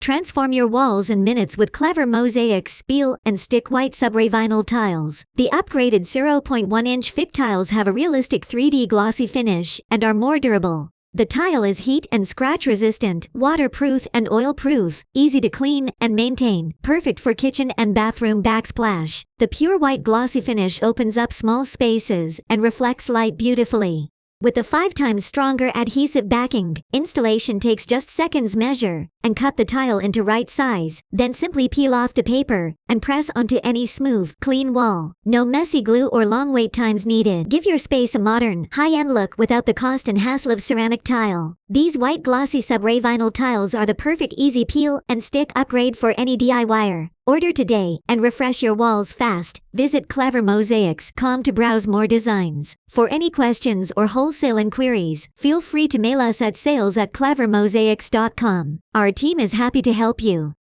Transform your walls in minutes with clever Mosaics peel and stick white subray vinyl tiles. The upgraded 0.1-inch thick tiles have a realistic 3D glossy finish and are more durable. The tile is heat and scratch resistant, waterproof and oil-proof, easy to clean and maintain, perfect for kitchen and bathroom backsplash. The pure white glossy finish opens up small spaces and reflects light beautifully. With the 5 times stronger adhesive backing, installation takes just seconds. Measure and cut the tile into right size, then simply peel off the paper and press onto any smooth, clean wall. No messy glue or long wait times needed. Give your space a modern, high-end look without the cost and hassle of ceramic tile. These white glossy subray vinyl tiles are the perfect easy peel and stick upgrade for any DIYer. Order today and refresh your walls fast. Visit clevermosaics.com to browse more designs. For any questions or wholesale inquiries, feel free to mail us at sales@clevermosaics.com. Our team is happy to help you.